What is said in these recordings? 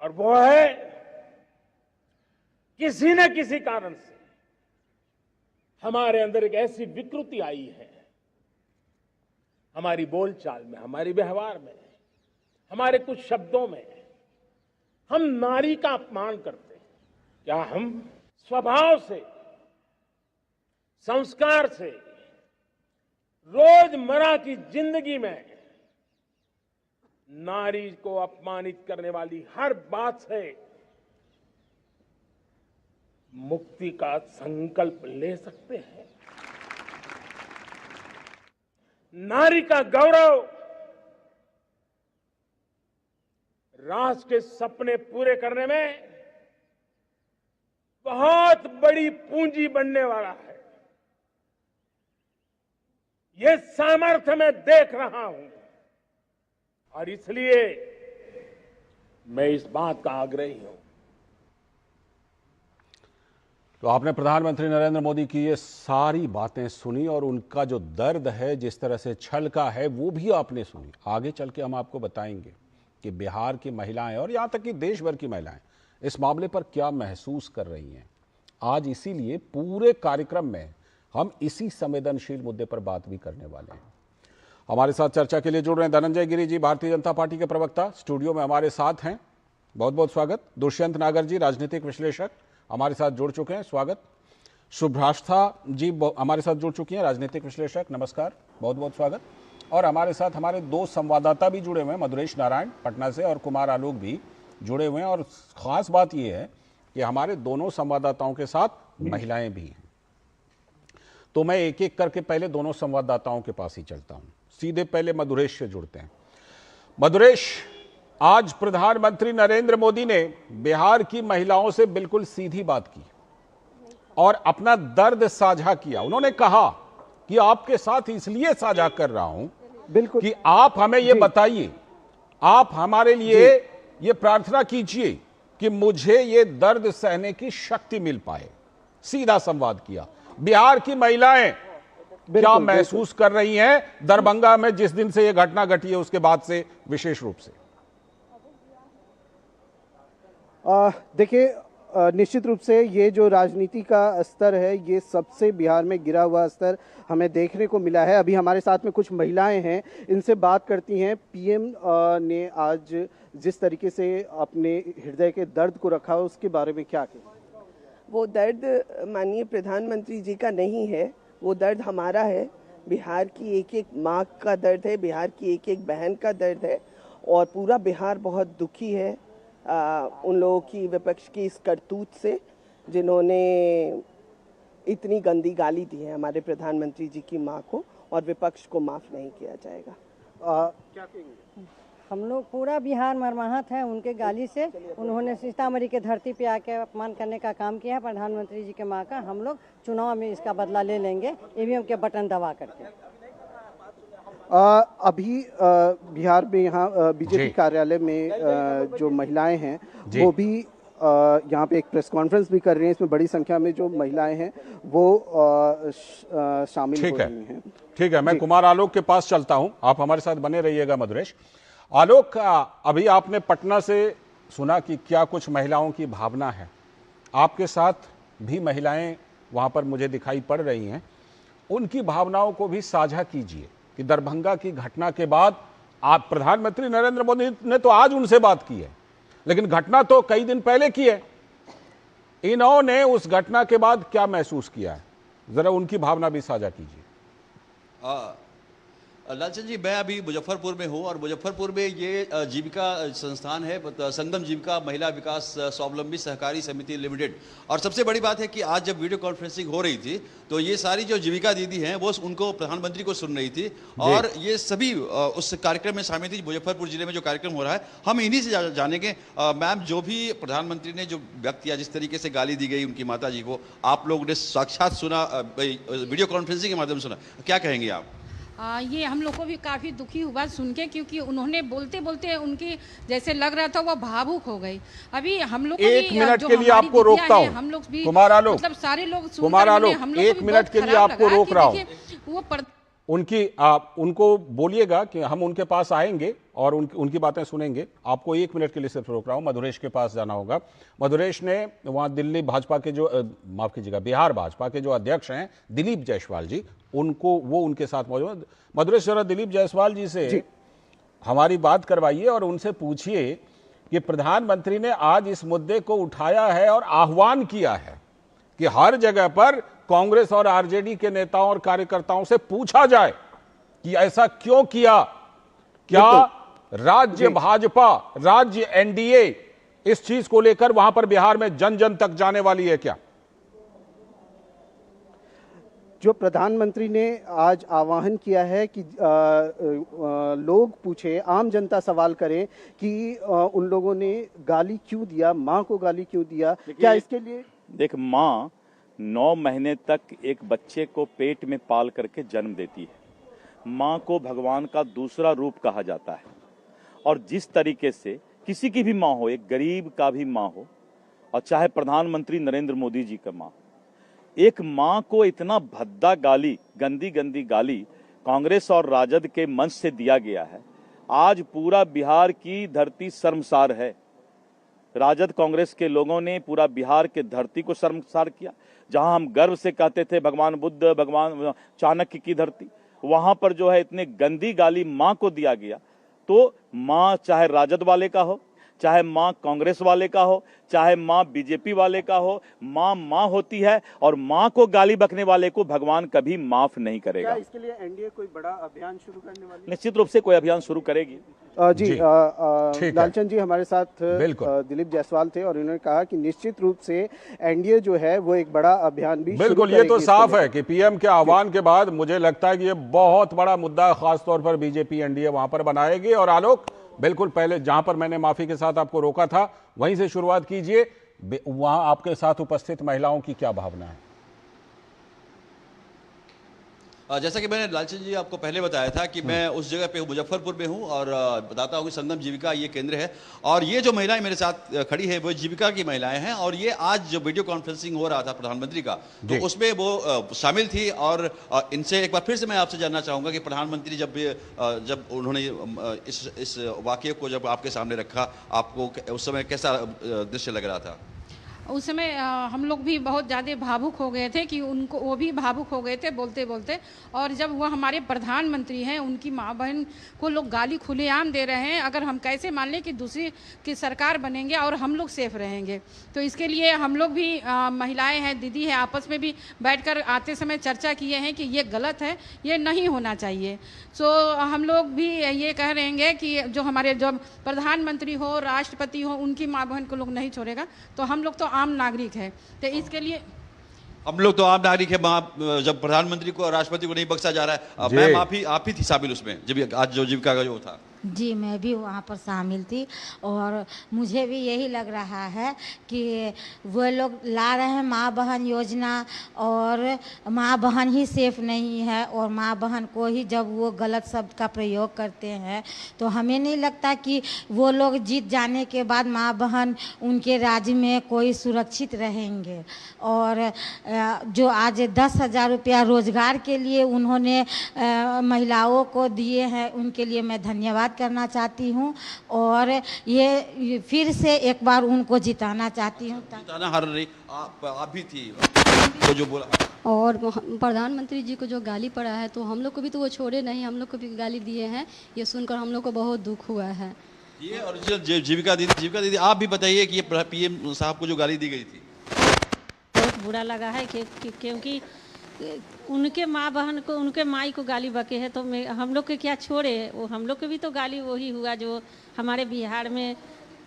और वो है किसी न किसी कारण से हमारे अंदर एक ऐसी विकृति आई है, हमारी बोलचाल में, हमारे व्यवहार में, हमारे कुछ शब्दों में हम नारी का अपमान करते हैं। क्या हम स्वभाव से, संस्कार से, रोजमर्रा की जिंदगी में नारी को अपमानित करने वाली हर बात से मुक्ति का संकल्प ले सकते हैं? नारी का गौरव राष्ट्र के सपने पूरे करने में बहुत बड़ी पूंजी बनने वाला है। ये सामर्थ्य मैं देख रहा हूं और इसलिए मैं इस बात का आग्रही हूं। तो आपने प्रधानमंत्री नरेंद्र मोदी की ये सारी बातें सुनी और उनका जो दर्द है, जिस तरह से छलका है, वो भी आपने सुनी। आगे चल के हम आपको बताएंगे कि बिहार की महिलाएं और यहाँ तक कि देश भर की महिलाएं इस मामले पर क्या महसूस कर रही हैं। आज इसीलिए पूरे कार्यक्रम में हम इसी संवेदनशील मुद्दे पर बात भी करने वाले हैं। हमारे साथ चर्चा के लिए जुड़ रहे हैं धनंजय गिरी जी, भारतीय जनता पार्टी के प्रवक्ता, स्टूडियो में हमारे साथ हैं, बहुत बहुत स्वागत। दुष्यंत नागर जी, राजनीतिक विश्लेषक, हमारे साथ जुड़ चुके हैं, स्वागत। शुभ्राष्ठा जी हमारे साथ जुड़ चुकी हैं, राजनीतिक विश्लेषक, नमस्कार, बहुत बहुत स्वागत। और हमारे साथ हमारे दो संवाददाता भी जुड़े हुए हैं, मधुरेश नारायण पटना से और कुमार आलोक भी जुड़े हुए हैं। और खास बात यह है कि हमारे दोनों संवाददाताओं के साथ महिलाएं भी हैं। तो मैं एक एक करके पहले दोनों संवाददाताओं के पास ही चलता हूं। सीधे पहले मधुरेश से जुड़ते हैं। मधुरेश, आज प्रधानमंत्री नरेंद्र मोदी ने बिहार की महिलाओं से बिल्कुल सीधी बात की और अपना दर्द साझा किया। उन्होंने कहा कि आपके साथ इसलिए साझा कर रहा हूं बिल्कुल कि आप हमें ये बताइए, आप हमारे लिए ये प्रार्थना कीजिए कि मुझे ये दर्द सहने की शक्ति मिल पाए। सीधा संवाद किया। बिहार की महिलाएं क्या महसूस कर रही हैं दरभंगा में जिस दिन से ये घटना घटी है उसके बाद से, विशेष रूप से? देखिए, निश्चित रूप से ये जो राजनीति का स्तर है, ये सबसे बिहार में गिरा हुआ स्तर हमें देखने को मिला है। अभी हमारे साथ में कुछ महिलाएं हैं, इनसे बात करती हैं। पीएम ने आज जिस तरीके से अपने हृदय के दर्द को रखा, उसके बारे में क्या कहें? वो दर्द माननीय प्रधानमंत्री जी का नहीं है, वो दर्द हमारा है। बिहार की एक एक माँ का दर्द है, बिहार की एक एक बहन का दर्द है और पूरा बिहार बहुत दुखी है उन लोगों की, विपक्ष की इस करतूत से, जिन्होंने इतनी गंदी गाली दी है हमारे प्रधानमंत्री जी की मां को, और विपक्ष को माफ नहीं किया जाएगा। क्या कहेंगे? हम लोग पूरा बिहार मर्माहत है उनके गाली से। उन्होंने सीतामढ़ी के धरती पे आके अपमान करने का काम किया है प्रधानमंत्री जी के मां का। हम लोग चुनाव में इसका बदला ले लेंगे, ईवीएम के बटन दबा करके। अभी बिहार में यहाँ बीजेपी कार्यालय में जो महिलाएं हैं वो भी यहाँ पे एक प्रेस कॉन्फ्रेंस भी कर रही हैं। इसमें बड़ी संख्या में जो महिलाएं हैं वो शामिल हो रही हैं। ठीक है, मैं कुमार आलोक के पास चलता हूं, आप हमारे साथ बने रहिएगा। मधुरेश, आलोक, अभी आपने पटना से सुना कि क्या कुछ महिलाओं की भावना है। आपके साथ भी महिलाएं वहां पर मुझे दिखाई पड़ रही हैं, उनकी भावनाओं को भी साझा कीजिए कि दरभंगा की घटना के बाद आप प्रधानमंत्री नरेंद्र मोदी ने तो आज उनसे बात की है, लेकिन घटना तो कई दिन पहले की है। इन्होंने उस घटना के बाद क्या महसूस किया है, जरा उनकी भावना भी साझा कीजिए। लालचंद जी, मैं अभी मुजफ्फरपुर में हूँ और मुजफ्फरपुर में ये जीविका संस्थान है, संगम जीविका महिला विकास स्वावलंबी सहकारी समिति लिमिटेड। और सबसे बड़ी बात है कि आज जब वीडियो कॉन्फ्रेंसिंग हो रही थी तो ये सारी जो जीविका दीदी हैं वो उनको प्रधानमंत्री को सुन रही थी और ये सभी उस कार्यक्रम में शामिल थी। मुजफ्फरपुर जिले में जो कार्यक्रम हो रहा है, हम इन्हीं से जानेंगे। मैम, जो भी प्रधानमंत्री ने जो व्यक्त किया, जिस तरीके से गाली दी गई उनकी माता जी को, आप लोगों ने साक्षात सुना, वीडियो कॉन्फ्रेंसिंग के माध्यम से सुना, क्या कहेंगे आप? ये हम लोग को भी काफ़ी दुखी हुआ सुन के, क्योंकि उन्होंने बोलते बोलते उनकी जैसे लग रहा था वो भावुक हो गई। अभी हम लोग एक मिनट के लिए आपको रोकता हूँ, हम लोग भी कुमार आलोक, मतलब सारे लोग कुमार आलोक, एक मिनट के लिए आपको रोक रहा हूँ। उनको बोलिएगा कि हम उनके पास आएंगे और उनकी बातें सुनेंगे। आपको 1 मिनट के लिए सिर्फ रोक रहा हूं, मधुरेश के पास जाना होगा। मधुरेश ने वहां दिल्ली भाजपा के जो माफ कीजिएगा बिहार भाजपा के जो अध्यक्ष हैं दिलीप जायसवाल जी, वो उनके साथ मौजूद। मधुरेश जरा दिलीप जायसवाल जी से हमारी बात करवाइए और उनसे पूछिए कि प्रधानमंत्री ने आज इस मुद्दे को उठाया है और आह्वान किया है कि हर जगह पर कांग्रेस और आरजेडी के नेताओं और कार्यकर्ताओं से पूछा जाए कि ऐसा क्यों किया। क्या राज्य भाजपा, राज्य एनडीए इस चीज को लेकर वहां पर बिहार में जन जन तक जाने वाली है क्या? जो प्रधानमंत्री ने आज आह्वान किया है कि लोग पूछे, आम जनता सवाल करें कि उन लोगों ने गाली क्यों दिया, मां को गाली क्यों दिया, क्या इसके लिए? देख, मां 9 महीने तक एक बच्चे को पेट में पाल करके जन्म देती है। मां को भगवान का दूसरा रूप कहा जाता है और जिस तरीके से किसी की भी मां हो, एक गरीब का भी मां हो और चाहे प्रधानमंत्री नरेंद्र मोदी जी का मां, एक मां को इतना भद्दा गाली, गंदी गंदी गाली कांग्रेस और राजद के मंच से दिया गया है। आज पूरा बिहार की धरती शर्मसार है। राजद कांग्रेस के लोगों ने पूरा बिहार के धरती को शर्मसार किया। जहां हम गर्व से कहते थे भगवान बुद्ध, भगवान चाणक्य की धरती, वहां पर जो है इतनी गंदी गाली मां को दिया गया। तो मां चाहे राजद वाले का हो, चाहे मां कांग्रेस वाले का हो, चाहे मां बीजेपी वाले का हो, मां मां होती है और मां को गाली बकने वाले को भगवान कभी माफ नहीं करेगा। क्या इसके लिए एनडीए कोई बड़ा अभियान शुरू करने वाली है? निश्चित रूप से कोई अभियान शुरू करेगी। लालचंद जी हमारे साथ दिलीप जायसवाल थे और इन्होंने कहा कि निश्चित रूप से एनडीए जो है वो एक बड़ा अभियान भी बिल्कुल, ये तो साफ है कि पीएम के आह्वान के बाद मुझे लगता है कि ये बहुत बड़ा मुद्दा खासतौर पर बीजेपी एनडीए वहां पर बनाएगी। और आलोक, बिल्कुल पहले जहां पर मैंने माफी के साथ आपको रोका था वहीं से शुरुआत कीजिए। वहां आपके साथ उपस्थित महिलाओं की क्या भावना है? जैसा कि मैंने लालचंद जी आपको पहले बताया था कि मैं उस जगह पे मुजफ्फरपुर में हूं और बताता हूं कि संगम जीविका ये केंद्र है और ये जो महिलाएं मेरे साथ खड़ी है वो जीविका की महिलाएं हैं। और ये आज जो वीडियो कॉन्फ्रेंसिंग हो रहा था प्रधानमंत्री का, तो उसमें वो शामिल थी। और इनसे एक बार फिर से मैं आपसे जानना चाहूंगा कि प्रधानमंत्री जब उन्होंने इस वाकये को जब आपके सामने रखा, आपको उस समय कैसा दृश्य लग रहा था? उस समय हम लोग भी बहुत ज़्यादा भावुक हो गए थे कि उनको, वो भी भावुक हो गए थे बोलते बोलते। और जब वो हमारे प्रधानमंत्री हैं, उनकी माँ बहन को लोग गाली खुलेआम दे रहे हैं, अगर हम कैसे मान लें कि दूसरी की सरकार बनेंगे और हम लोग सेफ रहेंगे। तो इसके लिए हम लोग भी महिलाएं हैं, दीदी है, आपस में भी बैठकर आते समय चर्चा किए हैं कि ये गलत है, ये नहीं होना चाहिए। सो हम लोग भी ये कह रहेंगे कि जो हमारे जब प्रधानमंत्री हो, राष्ट्रपति हो, उनकी माँ बहन को लोग नहीं छोड़ेगा तो हम लोग तो आम नागरिक है। तो इसके लिए हम लोग तो आम नागरिक है। जब प्रधानमंत्री को और राष्ट्रपति को नहीं बख्शा जा रहा है, मैं माफी, आप ही थी शामिल उसमें जब आज जो जीविका का जो था? जी, मैं भी वहाँ पर शामिल थी और मुझे भी यही लग रहा है कि वो लोग ला रहे हैं माँ बहन योजना और माँ बहन ही सेफ नहीं है और माँ बहन को ही जब वो गलत शब्द का प्रयोग करते हैं तो हमें नहीं लगता कि वो लोग जीत जाने के बाद माँ बहन उनके राज्य में कोई सुरक्षित रहेंगे। और जो आज 10,000 रुपया रोजगार के लिए उन्होंने महिलाओं को दिए हैं, उनके लिए मैं धन्यवाद करना चाहती हूं और ये फिर से एक बार उनको जिताना चाहती हूं। जिताना हर रही आप भी थी तो जो बोला। और प्रधानमंत्री जी को जो गाली पड़ा है तो हम लोग को भी तो वो छोड़े नहीं, हम लोग को भी गाली दिए हैं। ये सुनकर हम लोग को बहुत दुख हुआ है। ये और जीविका दीदी आप भी बताइए कि ये पीएम साहब को जो गाली दी गई थी बहुत बुरा लगा है क्योंकि उनके माँ बहन को, उनके माई को गाली बके है तो हम लोग के क्या छोड़े, वो हम लोग के भी तो गाली वही हुआ जो हमारे बिहार में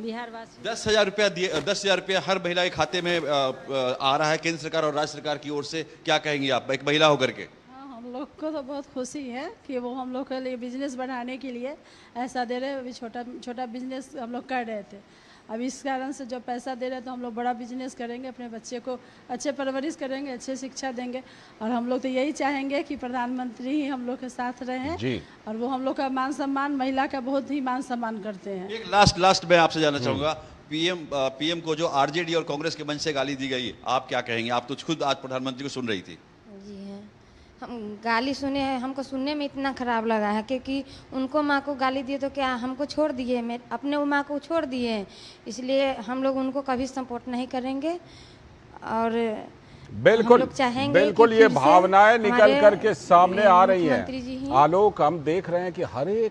बिहारवासी। 10,000 रुपया दिए, 10,000 रुपया हर महिला के खाते में आ रहा है केंद्र सरकार और राज्य सरकार की ओर से। क्या कहेंगी आप एक महिला होकर के? हम लोग को तो बहुत खुशी है कि वो हम लोग के लिए बिजनेस बढ़ाने के लिए ऐसा दे रहे। अभी छोटा बिजनेस हम लोग कर रहे थे, अब इस कारण से जो पैसा दे रहे हैं तो हम लोग बड़ा बिजनेस करेंगे, अपने बच्चे को अच्छे परवरिश करेंगे, अच्छे शिक्षा देंगे। और हम लोग तो यही चाहेंगे कि प्रधानमंत्री ही हम लोग के साथ रहें और वो हम लोग का मान सम्मान, महिला का बहुत ही मान सम्मान करते हैं। एक लास्ट मैं आपसे जानना चाहूँगा, पीएम को जो आरजेडी और कांग्रेस के मंच से गाली दी गई, आप क्या कहेंगे? आप तो खुद आज प्रधानमंत्री को सुन रही थी। जी है, हम गाली सुने हैं, हमको सुनने में इतना खराब लगा है क्योंकि उनको माँ को गाली दिए तो क्या हमको छोड़ दिए, अपने वो माँ को छोड़ दिए, इसलिए हम लोग उनको कभी सपोर्ट नहीं करेंगे। और बिल्कुल चाहेंगे बिल्कुल कि ये फिर से भावनाएं निकल हमारे करके सामने आ रही मुख्यमंत्री जी हैं। ही आलोक, हम देख रहे हैं कि हर एक